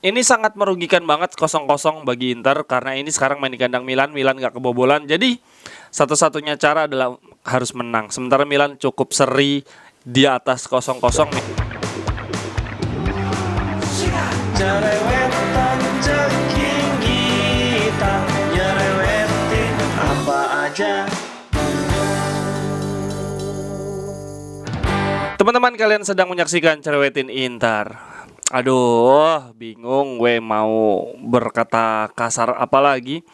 Ini sangat merugikan banget 0-0 bagi Inter karena ini sekarang main di kandang Milan, Milan nggak kebobolan. Jadi satu-satunya cara adalah harus menang. Sementara Milan cukup seri di atas 0-0. Cerewetan ceking kita nyerewetin apa aja. Teman-teman, kalian sedang menyaksikan Cerewetin Inter. Aduh, bingung gue mau berkata kasar apa lagi.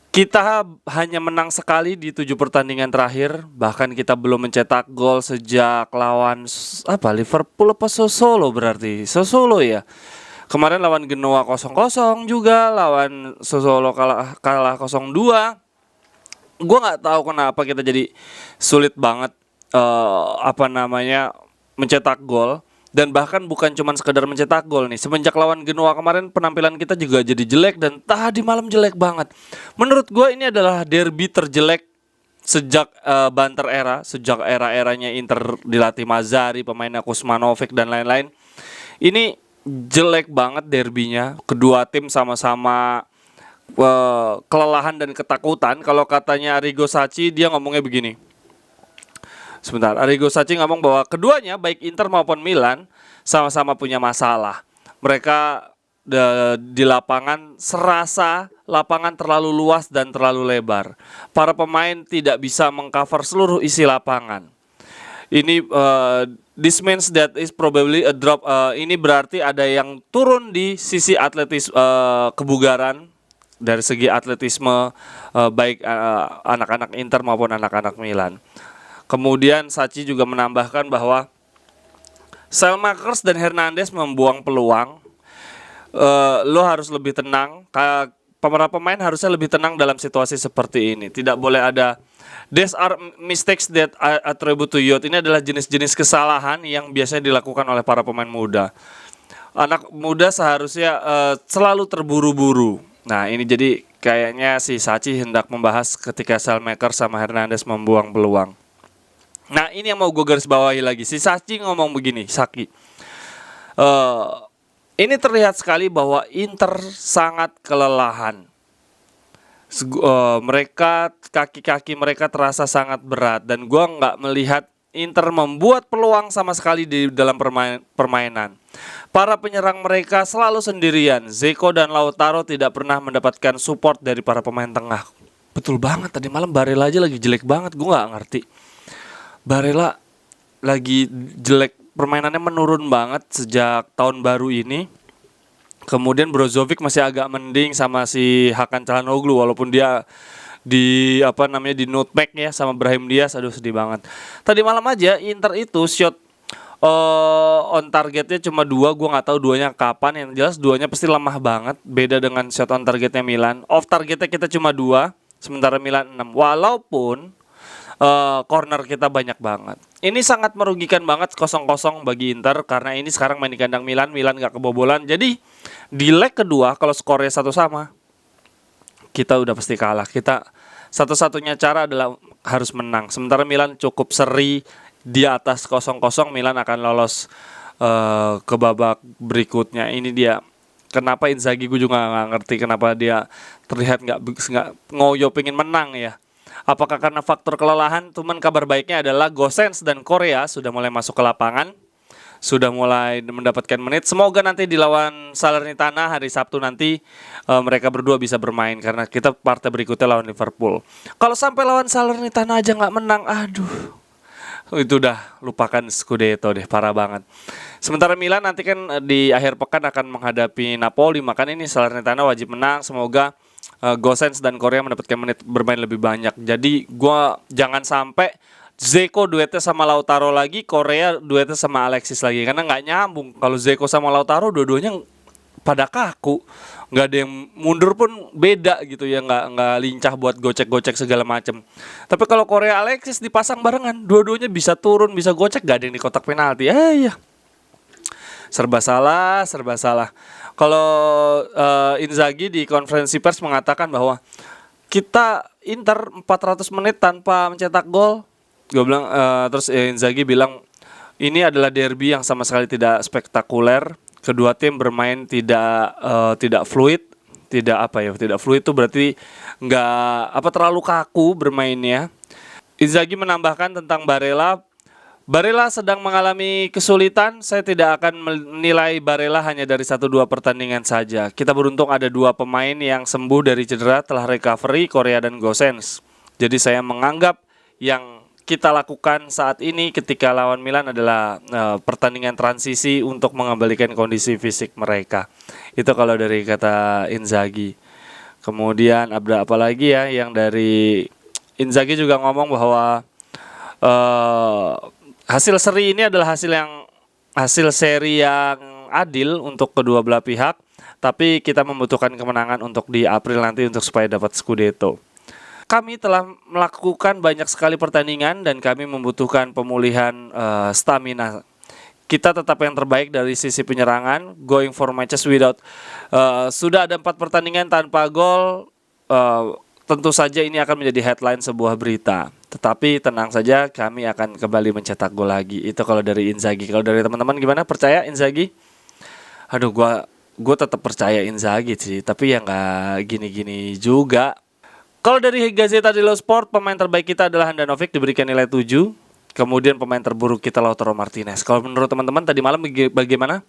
Kita hanya menang sekali di 7 pertandingan terakhir. Bahkan kita belum mencetak gol sejak lawan Liverpool apa Sassuolo berarti. Sassuolo ya. Kemarin lawan Genoa 0-0 juga, lawan Sassuolo kalah 0-2. Gue nggak tahu kenapa kita jadi sulit banget mencetak gol. Dan bahkan bukan cuma sekedar mencetak gol nih. Semenjak lawan Genoa kemarin penampilan kita juga jadi jelek dan tadi malam jelek banget. Menurut gue ini adalah derby terjelek sejak Banter era, sejak era-eranya Inter dilatih Mazzarri, pemainnya Kuzmanovic dan lain-lain. Ini jelek banget derbynya. Kedua tim sama-sama kelelahan dan ketakutan. Kalau katanya Arrigo Sacchi, dia ngomongnya begini. Sebentar, Arrigo Sacchi ngomong bahwa keduanya baik Inter maupun Milan sama-sama punya masalah. Mereka di lapangan serasa lapangan terlalu luas dan terlalu lebar. Para pemain tidak bisa mengcover seluruh isi lapangan. Ini this means that is probably a drop. Ini berarti ada yang turun di sisi kebugaran dari segi atletisme baik anak-anak Inter maupun anak-anak Milan. Kemudian Sacchi juga menambahkan bahwa Selmakers dan Hernandez membuang peluang. Lo harus lebih tenang. Para pemain harusnya lebih tenang dalam situasi seperti ini. Tidak boleh ada these are mistakes that I attribute to youth. Ini adalah jenis-jenis kesalahan yang biasanya dilakukan oleh para pemain muda. Anak muda seharusnya selalu terburu-buru. Nah, ini jadi kayaknya si Sacchi hendak membahas ketika Selmakers sama Hernandez membuang peluang. Nah, ini yang mau gue garis bawahi lagi. Si Sacchi ngomong begini, Sacchi. Ini terlihat sekali bahwa Inter sangat kelelahan. Kaki-kaki mereka terasa sangat berat. Dan gue nggak melihat Inter membuat peluang sama sekali di dalam permainan. Para penyerang mereka selalu sendirian. Dzeko dan Lautaro tidak pernah mendapatkan support dari para pemain tengah. Betul banget, tadi malam Barella aja lagi jelek banget. Gue nggak ngerti. Barella lagi jelek, permainannya menurun banget sejak tahun baru ini. Kemudian Brozovic masih agak mending sama si Hakan Çalhanoğlu walaupun dia di nutmeg ya sama Brahim Diaz. Aduh, sedih banget. Tadi malam aja Inter itu shot on targetnya cuma 2. Gue nggak tahu duanya kapan. Yang jelas duanya pasti lemah banget. Beda dengan shot on targetnya Milan. Off targetnya kita cuma 2, sementara Milan 6. Walaupun corner kita banyak banget. Ini sangat merugikan banget 0-0 bagi Inter karena ini sekarang main di kandang Milan, Milan gak kebobolan. Jadi di leg kedua kalau skornya 1-1 kita udah pasti kalah. Kita satu-satunya cara adalah harus menang. Sementara Milan cukup seri di atas 0-0, Milan akan lolos ke babak berikutnya. Ini dia. Kenapa Inzaghi gue juga gak ngerti kenapa dia terlihat gak ngoyo pengen menang ya. Apakah karena faktor kelelahan? Cuman kabar baiknya adalah Gosens dan Korea sudah mulai masuk ke lapangan, sudah mulai mendapatkan menit. Semoga nanti di lawan Salernitana hari Sabtu nanti mereka berdua bisa bermain karena kita partai berikutnya lawan Liverpool. Kalau sampai lawan Salernitana aja nggak menang, aduh, itu udah lupakan Scudetto deh, parah banget. Sementara Milan nanti kan di akhir pekan akan menghadapi Napoli, makanya ini Salernitana wajib menang. Semoga Gosens dan Korea mendapatkan menit bermain lebih banyak. Jadi jangan sampai Dzeko duetnya sama Lautaro lagi, Korea duetnya sama Alexis lagi, karena nggak nyambung. Kalau Dzeko sama Lautaro dua-duanya pada kaku, nggak ada yang mundur pun beda gitu ya, nggak lincah buat gocek-gocek segala macem. Tapi kalau Korea Alexis dipasang barengan, dua-duanya bisa turun, bisa gocek, nggak ada yang di kotak penalti. Ya. Serba salah. Kalau Inzaghi di konferensi pers mengatakan bahwa kita Inter 400 menit tanpa mencetak gol. Gue bilang terus Inzaghi bilang ini adalah derby yang sama sekali tidak spektakuler. kedua tim bermain tidak fluid, tidak fluid itu berarti nggak terlalu kaku bermainnya. Inzaghi menambahkan tentang Barella sedang mengalami kesulitan. Saya tidak akan menilai Barella hanya dari 1-2 pertandingan saja. Kita beruntung ada 2 pemain yang sembuh dari cedera telah recovery, Korea dan Gosens. Jadi saya menganggap yang kita lakukan saat ini ketika lawan Milan adalah pertandingan transisi untuk mengembalikan kondisi fisik mereka. Itu kalau dari kata Inzaghi. Kemudian ada apa lagi ya yang dari Inzaghi juga ngomong bahwa hasil seri ini adalah hasil seri yang adil untuk kedua belah pihak, tapi kita membutuhkan kemenangan untuk di April nanti untuk supaya dapat Scudetto. Kami telah melakukan banyak sekali pertandingan dan kami membutuhkan pemulihan stamina. Kita tetap yang terbaik dari sisi penyerangan, going for matches without sudah ada 4 pertandingan tanpa gol. Tentu saja ini akan menjadi headline sebuah berita. Tetapi tenang saja, kami akan kembali mencetak gol lagi. Itu kalau dari Inzaghi. Kalau dari teman-teman gimana? Percaya Inzaghi? Aduh, gue tetap percaya Inzaghi sih. Tapi ya nggak gini-gini juga. Kalau dari Gazzetta dello Sport, pemain terbaik kita adalah Handanovic, diberikan nilai 7. Kemudian pemain terburuk kita Lautaro Martinez. Kalau menurut teman-teman tadi malam bagaimana?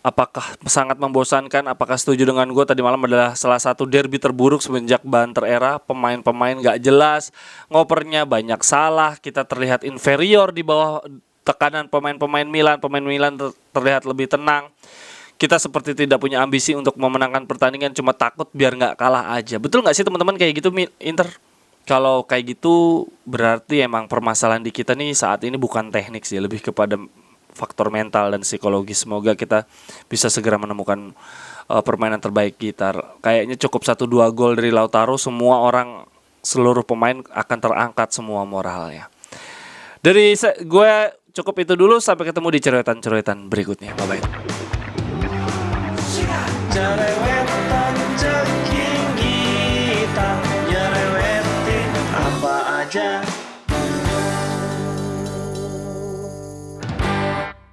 Apakah sangat membosankan? Apakah setuju dengan gue? Tadi malam adalah salah satu derby terburuk semenjak Banter era. Pemain-pemain gak jelas, ngopernya banyak salah. Kita terlihat inferior di bawah tekanan pemain-pemain Milan. Pemain Milan terlihat lebih tenang. Kita seperti tidak punya ambisi untuk memenangkan pertandingan, cuma takut biar gak kalah aja. Betul gak sih teman-teman kayak gitu Inter? Kalau kayak gitu berarti emang permasalahan di kita nih saat ini bukan teknik sih, lebih kepada faktor mental dan psikologis. Semoga kita bisa segera menemukan permainan terbaik kita. Kayaknya cukup 1-2 gol dari Lautaro, semua orang, seluruh pemain akan terangkat semua moralnya. Dari gue cukup itu dulu, sampai ketemu di ceretan-ceretan berikutnya. Bye bye. Cerewetan ceking kita, nyerewetin apa aja.